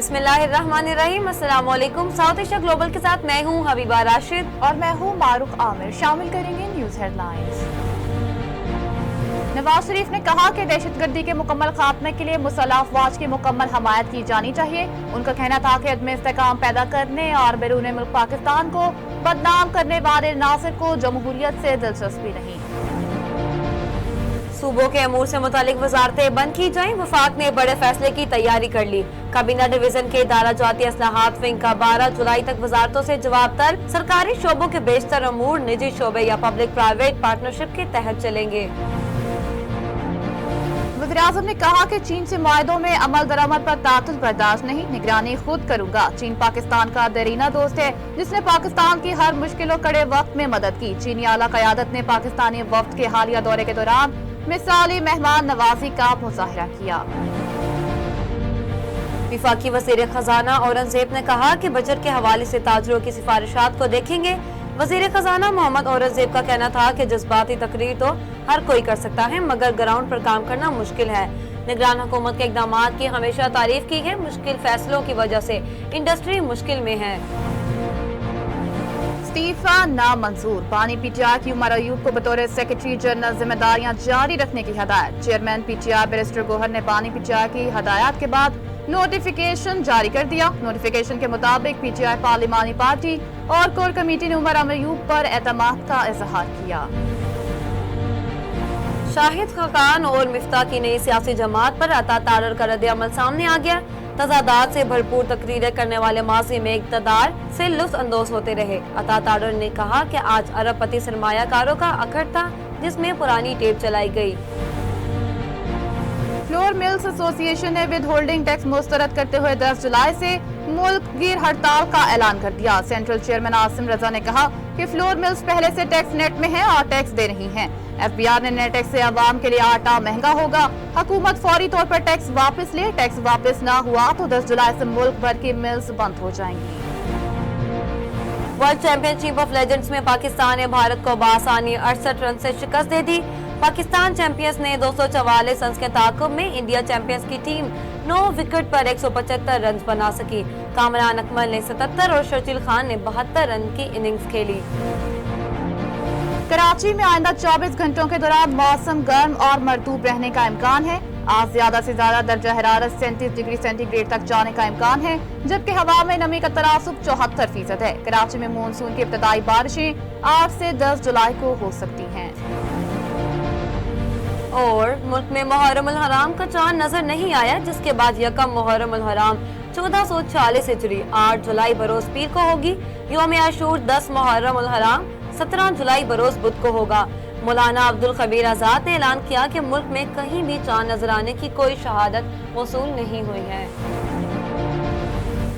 बिस्मिल्लाहिर्रहमानिर्रहीम। अस्सलाम वालेकुम। साउथ एशिया ग्लोबल के साथ मैं हूँ हबीबा राशिद और मैं हूँ मारूफ आमिर। शामिल करेंगे न्यूज हेडलाइंस। नवाज शरीफ ने कहा कि दहशतगर्दी के मुकम्मल खात्मे के लिए मुसल्लह अफवाज की मुकम्मल हमायत की जानी चाहिए। उनका कहना था कि अदम इस्तेहकाम पैदा करने और बैरून मुल्क पाकिस्तान को बदनाम करने वाले नासिर को जमहूरियत से दिलचस्पी नहीं। सूबों के अमूर से मुतालिक वजारतें बंद की जाएं। वफाक ने बड़े फैसले की तैयारी कर ली। काबीना डिवीजन के इदारा जाती असलाहात विंग का 12 जुलाई तक वजारतों से जवाब तलब। सरकारी शोबों के बेशतर अमूर निजी शोबे या पब्लिक प्राइवेट पार्टनरशिप के तहत चलेंगे। वज़ीर-ए-आज़म ने कहा कि चीन से मुआहदों में अमल दरामद पर तातुल बर्दाश्त नहीं, निगरानी खुद करूंगा। चीन पाकिस्तान का देरीना दोस्त है जिसने पाकिस्तान की हर मुश्किलों कड़े वक्त में मदद की। चीनी आला क़यादत ने पाकिस्तानी वफ्द के हालिया दौरे के दौरान मिसाली मेहमान नवाजी का मुजाहरा किया। वफाकी वज़ीर खजाना औरंगजेब ने कहा कि बजट के हवाले से ताजरों की सिफारिशात को देखेंगे। वज़ीर खजाना मोहम्मद औरंगजेब का कहना था कि जज्बाती तकरीर तो हर कोई कर सकता है, मगर ग्राउंड पर काम करना मुश्किल है। निगरान हुकूमत के इक़दामात की हमेशा तारीफ की है। मुश्किल फैसलों की वजह से इंडस्ट्री मुश्किल में है। इस्तीफा नामंजूर। बानी पीटीआई की उमर अयूब को बतौर सेक्रेटरी जनरल जिम्मेदारियां जारी रखने की हदायत। चेयरमैन पीटीआई बैरिस्टर गोहर ने बानी पीटीआई की हदायत के बाद नोटिफिकेशन जारी कर दिया। नोटिफिकेशन के मुताबिक पीटीआई पार्लिमानी पार्टी और कोर कमेटी ने उमर अयूब पर एतमाद का इजहार किया। शाहिद खाकान और मिफ्ता की नई सियासी जमात पर अता तारर का रद्द-ए-अमल सामने आ गया। तजादात से भरपूर तकरीरें करने वाले माजी में इक़्तिदार से लुत्फ़ अंदोज होते रहे। अता तारर ने कहा कि आज अरबपति सरमायाकारों का अखड़ था जिसमें पुरानी टेप चलाई गई। फ्लोर मिल्स एसोसिएशन ने विद होल्डिंग टैक्स मुस्तरद करते हुए 10 जुलाई से मुल्क गिर हड़ताल का ऐलान कर दिया। सेंट्रल चेयरमैन आसिम रजा ने कहा कि फ्लोर मिल्स पहले से टैक्स नेट में है और टैक्स दे रही हैं। एफबीआर ने नेट टैक्स से अवाम के लिए आटा महंगा होगा। हुकूमत फौरी तौर पर टैक्स वापस ले। टैक्स वापस ना हुआ तो 10 जुलाई से मुल्क भर की मिल्स बंद हो जाएंगी। वर्ल्ड चैंपियनशिप ऑफ लेजेंड्स में पाकिस्तान ने भारत को बआसानी 68 रन से शिकस्त दे दी। पाकिस्तान चैंपियंस ने 244 रन के ताक़ुब में इंडिया चैंपियंस की टीम 9 विकेट पर 175 रन बना सकी। कामरान अकमल ने 77 और शर्जील खान ने 72 रन की इनिंग्स खेली। कराची में आइंदा 24 घंटों के दौरान मौसम गर्म और मरतूब रहने का इम्कान है। आज ज्यादा से ज्यादा दर्जा हरारत 37 डिग्री सेंटीग्रेड तक जाने का इम्कान है, जबकि हवा में नमी का तनासुब 74% है। कराची में मानसून की इब्तदाई बारिशें 8 से 10 जुलाई को हो सकती हैं। और मुल्क में मुहर्रम उल हराम का चांद नजर नहीं आया, जिसके बाद यकम मुहर्रम उल हराम 1440 हिजरी 8 जुलाई बरोज पीर को होगी। यौम आशूर 10 मुहर्रम उल हराम 17 जुलाई बरोज बुध को होगा। मौलाना अब्दुल खबीर आजाद ने ऐलान किया कि मुल्क में कहीं भी चांद नजर आने की कोई शहादत मौसूल नहीं हुई है।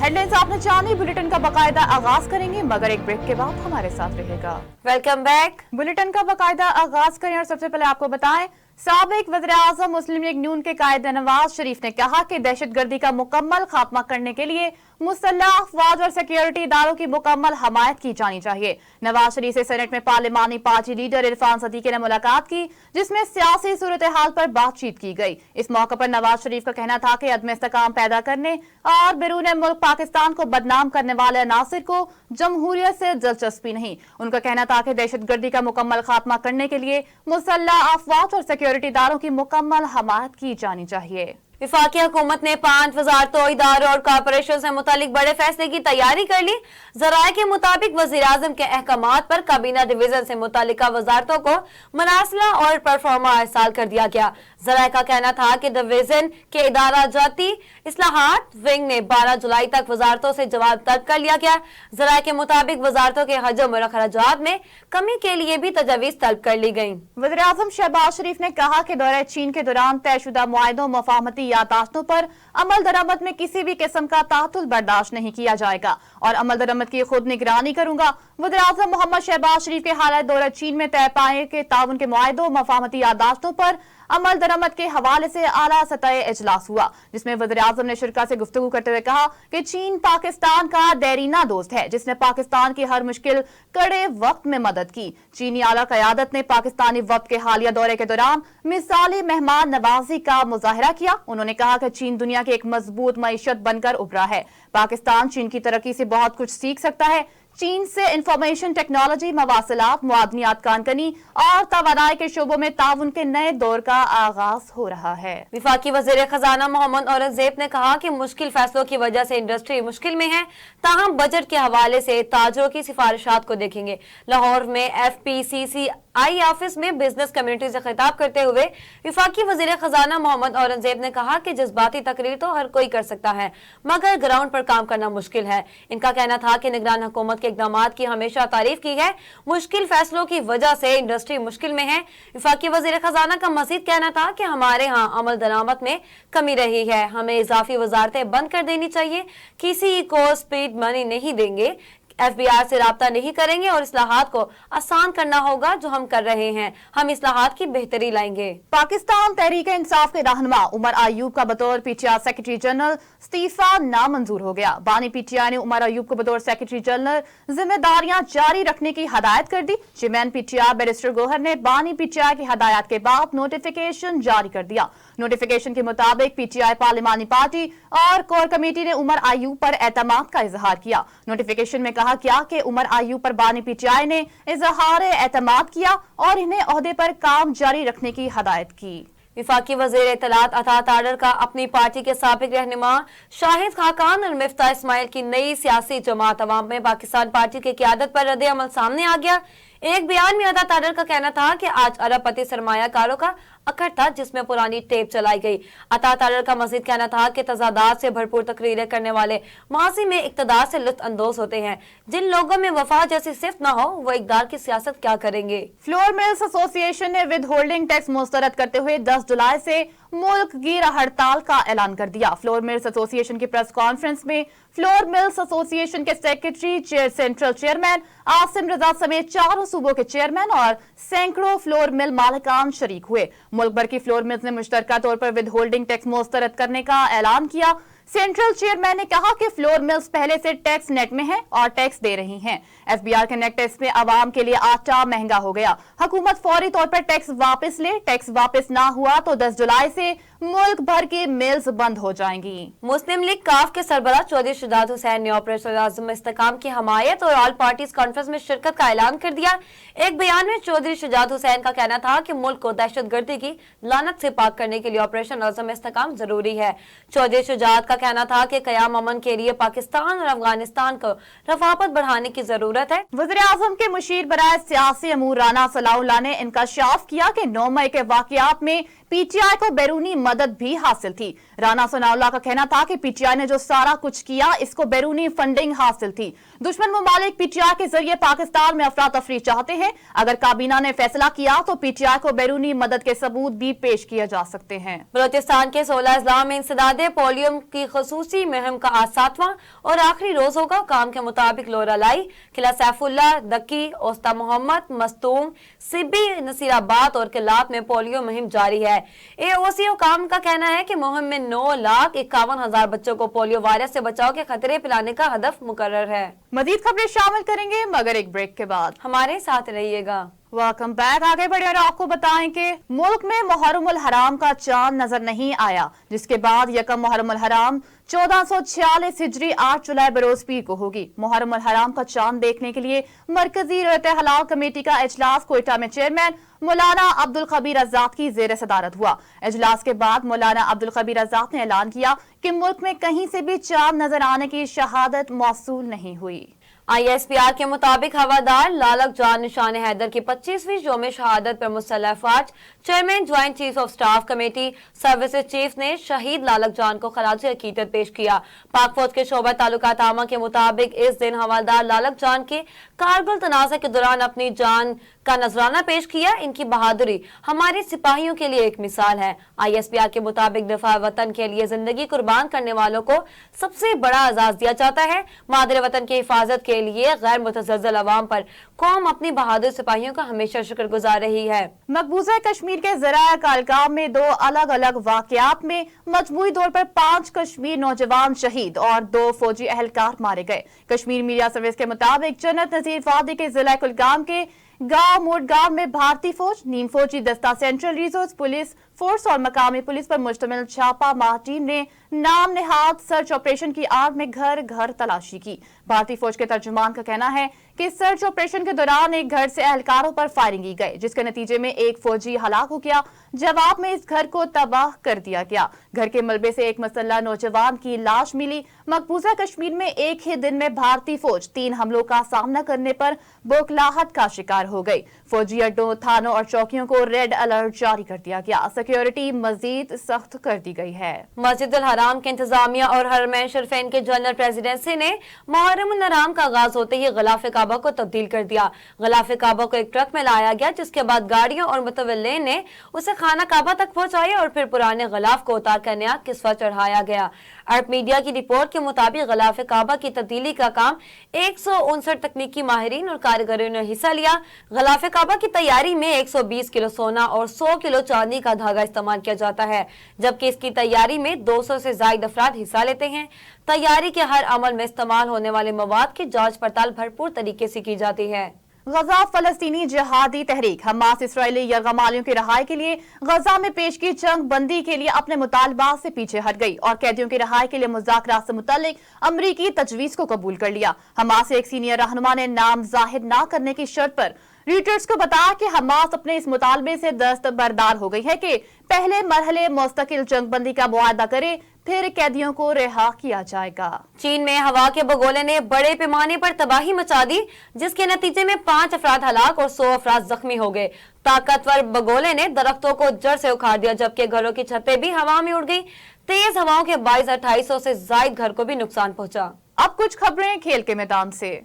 हेडलाइंस आपने जानी। बुलेटिन का बाकायदा आगाज करेंगे, मगर एक ब्रेक के बाद हमारे साथ रहेगा। Welcome back. बुलेटिन का बाकायदा आगाज करें और सबसे पहले आपको बताएं, साबिक वज़ीर-ए-आज़म मुस्लिम लीग नून के कायद नवाज शरीफ ने कहा कि दहशतगर्दी का मुकम्मल खात्मा करने के लिए मुसल्लह अफवाज और सिक्योरिटी इदारों की मुकम्मल हमायत की जानी चाहिए। नवाज शरीफ से सेनेट में पार्लिमानी पार्टी लीडर इरफान सदीकी ने मुलाकात की, जिसमें सियासी सूरत हाल पर बातचीत की गई। इस मौके पर नवाज शरीफ का कहना था कि अदम इस्तेहकाम पैदा करने और बैरून मुल्क पाकिस्तान को बदनाम करने वाले नासिर को जमहूरियत से दिलचस्पी नहीं। उनका कहना था कि दहशतगर्दी का मुकम्मल खात्मा करने के लिए मुसल्लह अफवाज और सिक्योरिटी इदारों की मुकम्मल हमायत की जानी चाहिए। वफाकी हुकूमत ने 5 वजारतों, इदारों और कॉर्पोरेशन से मुतालिक बड़े फैसले की तैयारी कर ली। ज़राए के मुताबिक वज़ीर-ए-आज़म के अहकामात पर काबीना डिवीजन से मुतालिका वजारतों को मनासला और परफॉर्मा इरसाल कर दिया गया। ज़राए का कहना था कि डिवीजन के इदारा जाती इस्लाहात विंग ने 12 जुलाई तक वजारतों से जवाब तलब कर लिया गया। ज़राए के मुताबिक वजारतों के हजम और अखराजात में कमी के लिए भी तजवीज़ तलब कर ली गयी। वज़ीर-ए-आज़म शहबाज शरीफ ने कहा कि दौरे चीन के दौरान तयशुदा मुआहदों मफाहमती यादाश्तों पर अमल दरामद में किसी भी किस्म का तातुल बर्दाश्त नहीं किया जाएगा और अमल दरामद की खुद निगरानी करूंगा। वज़ीर-ए-आज़म मोहम्मद शहबाज शरीफ के हालात दौरा चीन में तय पाए के ताउन के मुआहदों मफाहमती यादाश्तों पर अमल दरामद के हवाले से आला सतह इजलास हुआ, जिसमें वज़ीर-ए-आज़म ने शिरका से गुफ्तगू करते हुए कहा कि चीन पाकिस्तान का देरीना दोस्त है, जिसने पाकिस्तान की हर मुश्किल कड़े वक्त में मदद की। चीनी आला क़यादत ने पाकिस्तानी वक्त के हालिया दौरे के दौरान मिसाली मेहमान नवाजी का मुजाहरा किया। उन्होंने कहा कि चीन दुनिया की एक मजबूत मईशत बनकर उभरा है। पाकिस्तान चीन की तरक्की से बहुत कुछ सीख सकता है। चीन से इंफॉर्मेशन टेक्नोलॉजी, मवासिलात, मुआदनियात, कानकनी और तवानाई के शोबों में ताउन के नए दौर का आगाज हो रहा है। वफाकी वज़ीर खजाना मोहम्मद औरंगजेब ने कहा कि मुश्किल फैसलों की वजह से इंडस्ट्री मुश्किल में है, ताहम बजट के हवाले से ताजरों की सिफारिशात को देखेंगे। लाहौर में FPCCI ऑफिस में बिजनेस कम्युनिटी से खिताब करते हुए वफाकी वज़ीर खजाना मोहम्मद औरंगजेब ने कहा कि जज्बाती तकरीर तो हर कोई कर सकता है, मगर ग्राउंड पर काम करना मुश्किल है। इनका कहना था कि निगरान हुकूमत के इक़दामात की हमेशा तारीफ की है, मुश्किल फैसलों की वजह से इंडस्ट्री मुश्किल में है। वफाकी वज़ीर खजाना का मज़ीद कहना था कि हमारे यहाँ अमल दरामद में कमी रही है, हमें इजाफी वजारतें बंद कर देनी चाहिए, किसी को स्पीड मनी नहीं देंगे, FBR से राब्ता नहीं करेंगे और इस्लाहात को आसान करना होगा जो हम कर रहे हैं। हम इस्लाहात की बेहतरी लाएंगे। पाकिस्तान तहरीक इंसाफ के रहनुमा उमर अयूब का बतौर PTI सेक्रेटरी जनरल इस्तीफा नामंजूर हो गया। बानी PTI ने उमर अयूब को बतौर सेक्रेटरी जनरल जिम्मेदारियां जारी रखने की हदायत कर दी। चेयरमैन PTI बैरिस्टर गोहर ने बानी PTI की हदायत के बाद नोटिफिकेशन जारी कर दिया। नोटिफिकेशन के मुताबिक PTI पार्लिमानी पार्टी और कोर कमेटी ने उमर अयूब पर एतमाद का इजहार किया। नोटिफिकेशन में कहा क्या कि उमर अयूब पर बानी PTI ने इजहार एतमाद किया और इन्हें ओहदे पर काम जारी रखने की हदायत की। वफाकी वज़ीर इत्तलात अता ताडर का अपनी पार्टी के साबिक रहनुमा शाहिद खाकान और मिफ्ता इस्माइल की नई सियासी जमात अवाम में पाकिस्तान पार्टी की क़यादत पर रद्द अमल सामने आ गया। एक बयान में अता ताडर का कहना था कि आज अरबपति सरमायाकारों का अखड़ था, जिसमें पुरानी टेप चलाई गई। अता ताडर का मजीद कहना था कि तजादात से भरपूर तकरीरें करने वाले माजी में इक़्तिदार से लुत्फ़ अंदोज होते हैं। जिन लोगों में वफा जैसी सिफ्त न हो वो इक़्तिदार की सियासत क्या करेंगे। फ्लोर मिल्स एसोसिएशन ने विद होल्डिंग टैक्स मुस्तरद करते हुए 10 जुलाई से मुल्क गिर हड़ताल का ऐलान कर दिया। फ्लोर मिल्स एसोसिएशन की प्रेस कॉन्फ्रेंस में फ्लोर मिल्स एसोसिएशन के सेक्रेटरी, सेंट्रल चेयरमैन आसिम रजा समेत चारों सूबों के चेयरमैन और सैकड़ों फ्लोर मिल मालिकान शरीक हुए। मुल्क भर की फ्लोर मिल्स ने मुश्तरका तौर पर विद होल्डिंग टैक्स मुस्तरद करने का ऐलान किया। सेंट्रल चेयरमैन ने कहा कि फ्लोर मिल्स पहले से टैक्स नेट में हैं और टैक्स दे रही हैं। FBR के नेट टैक्स में आवाम के लिए आटा महंगा हो गया। हुकूमत फौरी तौर पर टैक्स वापस ले। टैक्स वापस ना हुआ तो 10 जुलाई से मुल्क भर की मिल्स बंद हो जाएंगी। मुस्लिम लीग काफ के सरबराह चौधरी शुजात हुसैन ने ऑपरेशन आज़म इस्तेकाम की हमायत और ऑल पार्टीज कॉन्फ्रेंस में शिरकत का ऐलान कर दिया। एक बयान में चौधरी शुजात हुसैन का कहना था कि मुल्क को दहशतगर्दी की लानत से पाक करने के लिए ऑपरेशन आज़म इस्तेकाम जरूरी है। चौधरी शुजात का कहना था कि क़याम अमन के लिए पाकिस्तान और अफगानिस्तान को रफाकत बढ़ाने की जरूरत है। वज़ीर-ए-आज़म के मुशीर बराए सियासी अमूर राना सलाउल्लाह ने इंकशाफ किया कि 9 मई के वाक़यात में PTI को बैरूनी मदद भी हासिल थी। राना सनाउल्लाह का कहना था कि PTI ने जो सारा कुछ किया इसको बैरूनी फंडिंग हासिल थी। दुश्मन ममालिक PTI के जरिए पाकिस्तान में अफरा तफरी चाहते हैं। अगर काबीना ने फैसला किया तो PTI को बैरूनी मदद के सबूत भी पेश किए जा सकते हैं। बलोचिस्तान के 16 अजला में इंसदादे पोलियो की खसूसी मुहिम का आज 7वां और आखिरी रोज होगा। काम के मुताबिक लोरा लाई, किला सैफुल्ला, दक्की, ओस्ता मोहम्मद, मस्तूम, सिब्बी, नसीराबाद और किलात में पोलियो मुहिम जारी है। AOC काम का कहना है कि मुहिम में 9,51,000 बच्चों को पोलियो वायरस से बचाव के खतरे पिलाने का हदफ मुकर्रर है। मजीद खबरें शामिल करेंगे मगर एक ब्रेक के बाद। हमारे साथ रहिएगा। Welcome back. आगे बढ़े और आपको बताएं कि मुल्क में मुहर्रमुल हराम का चांद नजर नहीं आया, जिसके बाद यकम मुहर्रमुल हराम 1446 हिजरी 8 जुलाई बरोज पीर को होगी। मुहर्रमुल हराम का चांद देखने के लिए मरकजी रत हलाल कमेटी का इजलास कोयटा में चेयरमैन मौलाना अब्दुल खबीर आजाद की जेर सदारत हुआ। इजलास के बाद मौलाना अब्दुल खबीर आजाद ने ऐलान किया कि मुल्क में कहीं से भी चांद नजर आने की शहादत मौसूल नहीं हुई। ISPR के मुताबिक हवादार लालक जान निशान हैदर की 25वीं योम शहादत पर मुसल्लह फौज chairman joint chief of staff committee services chief ने शहीद लालक जान को खराज अकीदत पेश किया। पाक फौज के शोबा ताल्लुकात आमा के मुताबिक इस दिन हवालदार लालक जान के कारगिल तनाज़ा के दौरान अपनी जान का नजराना पेश किया। इनकी बहादुरी हमारे सिपाहियों के लिए एक मिसाल है। ISPR के मुताबिक दफा वतन के लिए जिंदगी कुर्बान करने वालों को सबसे बड़ा एजाज दिया जाता है। मादर वतन की हिफाजत के کے لیے गैर मुतज़ल्ज़ल अवाम पर कौम अपनी बहादुर सिपाहियों का हमेशा शुक्रगुजार रही है। मकबूजा कश्मीर के ज़राया कालकाम में 2 अलग अलग वाक़यात में मजमूई तौर पर 5 कश्मीर नौजवान शहीद और 2 फौजी एहलकार मारे गए। कश्मीर मीडिया सर्विस के मुताबिक जन्नत नज़ीर वादी के जिला कुलगाम के गांव मोटगांव में भारतीय फौज, नीम फौजी दस्ता, सेंट्रल रिजर्व पुलिस फोर्स और मकामी पुलिस पर मुश्तमिल छापा मार टीम ने नाम नेहाद सर्च ऑपरेशन की आड़ में घर घर तलाशी की। भारतीय फौज के तर्जुमान का कहना है कि सर्च ऑपरेशन के दौरान एक घर से एहलकारों पर फायरिंग की गई, जिसके नतीजे में एक फौजी हलाक हो गया। जवाब में इस घर को तबाह कर दिया गया। घर के मलबे से एक मुसल्लह नौजवान की लाश मिली। मकबूजा कश्मीर में एक ही दिन में भारतीय फौज 3 हमलों का सामना करने पर बौखलाहट का शिकार हो गई। फौजी अड्डों, थानों और चौकियों को रेड अलर्ट जारी कर दिया गया। सिक्योरिटी मजीद सख्त कर दी गई है। मस्जिद अल हराम के इंतजामिया और हरमैन शरीफैन के जनरल प्रेसिडेंसी ने मुहर्रम उल हराम का आगाज होते ही गिलाफ काबा को तब्दील कर दिया। गिलाफ काबा को एक ट्रक में लाया गया, जिसके बाद गाड़ियों और मुतवल्लिन ने उसे खाना काबा तक पहुंचाया और फिर पुराने गिलाफ को उतार कर नया किस्वा चढ़ाया गया। अरब मीडिया की रिपोर्ट के मुताबिक गिलाफ काबा की तब्दीली का काम 159 तकनीकी माहिरीन और कारीगरों ने हिस्सा लिया। गिलाफ काबा की तैयारी में 120 किलो सोना और 100 किलो चांदी का धागा इस्तेमाल किया जाता है, जबकि इसकी तैयारी में 200 से ज्यादा अफराद हिस्सा लेते हैं। तैयारी के हर अमल में इस्तेमाल होने वाले मवाद की जांच पड़ताल भरपूर तरीके से की जाती है। गजा फलस्तीनी जिहादी तहरीक हमास इसराइली यरगमालियों की रहाई के लिए गजा में पेश की जंग बंदी के लिए अपने मुतालबात से पीछे हट गई और कैदियों की रहाई के लिए मुज़ाकरात से मुतल्लिक अमरीकी तजवीज़ को कबूल कर लिया। हमास से एक सीनियर रहनुमा ने नाम जाहिर न करने की शर्त पर रॉयटर्स को बताया कि हमास अपने इस मुतालबे से दस्तबरदार हो गई है कि पहले मरहले मुस्तकिल जंगबंदी का मुआहदा करे, फिर कैदियों को रिहा किया जाएगा। चीन में हवा के बगोले ने बड़े पैमाने पर तबाही मचा दी, जिसके नतीजे में 5 अफराद हलाक और 100 अफराद जख्मी हो गए। ताकतवर बगोले ने दरख्तों को जड़ से उखाड़ दिया, जबकि घरों की छतें भी हवा में उड़ गई। तेज हवाओं के बाइस 2800 से ज्यादा घर को भी नुकसान पहुंचा। अब कुछ खबरें खेल के मैदान से।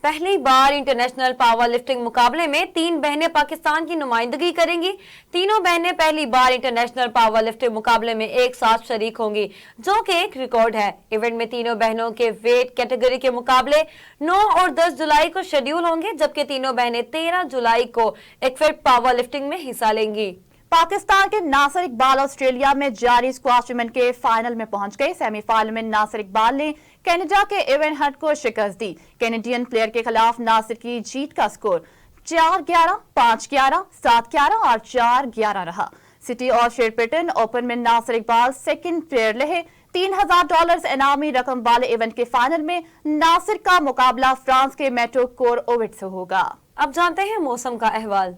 पहली बार इंटरनेशनल पावर लिफ्टिंग मुकाबले में 3 बहनें पाकिस्तान की नुमाइंदगी करेंगी। तीनों बहनें पहली बार इंटरनेशनल पावर लिफ्टिंग मुकाबले में एक साथ शरीक होंगी, जो कि एक रिकॉर्ड है। इवेंट में तीनों बहनों के वेट कैटेगरी के मुकाबले 9 और 10 जुलाई को शेड्यूल होंगे, जबकि तीनों बहनें 13 जुलाई को इक्विप पावर लिफ्टिंग में हिस्सा लेंगी। पाकिस्तान के नासिर इकबाल ऑस्ट्रेलिया में जारी स्क्वाश वुमेन के फाइनल में पहुंच गए। सेमीफाइनल में नासिर इकबाल ने कनाडा के एवन हट को शिकस्त दी। कैनेडियन प्लेयर के खिलाफ नासिर की जीत का स्कोर 4-11, 5-11, 7-11 और 4-11 रहा। सिटी और शेरपेटन ओपन में नासिर इकबाल सेकंड प्लेयर रहे। $3000 इनामी रकम वाले इवेंट के फाइनल में नासिर का मुकाबला फ्रांस के मेटो कोर-ओविट से होगा। अब जानते हैं मौसम का अहवाल।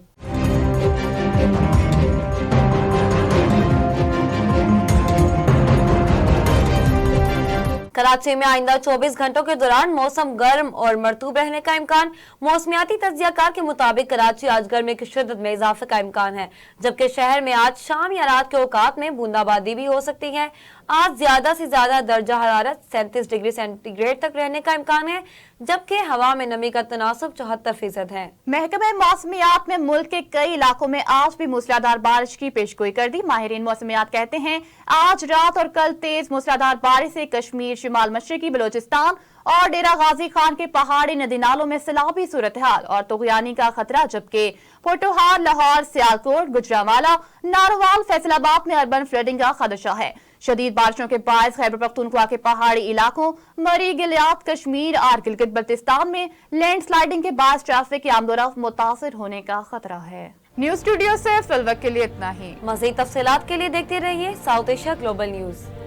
कराची में आइंदा 24 घंटों के दौरान मौसम गर्म और मरतूब रहने का इम्कान। मौसमियाती तज्जियाकार के मुताबिक कराची आज गर्मी की शिद्दत में इजाफे का इम्कान है, जबकि शहर में आज शाम या रात के औकात में बूंदाबांदी भी हो सकती है। आज ज्यादा से ज्यादा दर्जा हरारत 37 डिग्री सेंटीग्रेड तक रहने का इम्कान है, जबकि हवा में नमी का तनासब 74% है। महकमे मौसमियात में मुल्क के कई इलाकों में आज भी मूसलाधार बारिश की पेशगोई कर दी। माहिरीन मौसमियात कहते हैं आज रात और कल तेज मूसलाधार बारिश से कश्मीर, शिमाल मशरकी बलोचिस्तान और डेरा गाजी खान के पहाड़ी नदी नालों में सैलाबी सूरत हाल और तुगयानी का खतरा, जबकि पोटोहार, लाहौर, सियालकोट, गुजरांवाला, नारोवाल, फैसलाबाद में अर्बन फ्लडिंग का खदशा है। शदीद बारिशों के बायस खैबर पख्तूनख्वा के पहाड़ी इलाकों, मरी, गिलियात, कश्मीर और गिलगित बल्तिस्तान में लैंडस्लाइडिंग के बायस ट्रैफिक की आमदोरफ्त मुतासिर होने का खतरा है। न्यूज स्टूडियो से फिल वक्त के लिए इतना ही। मज़ीद तफसीलात के लिए देखते रहिए साउथ एशिया ग्लोबल न्यूज।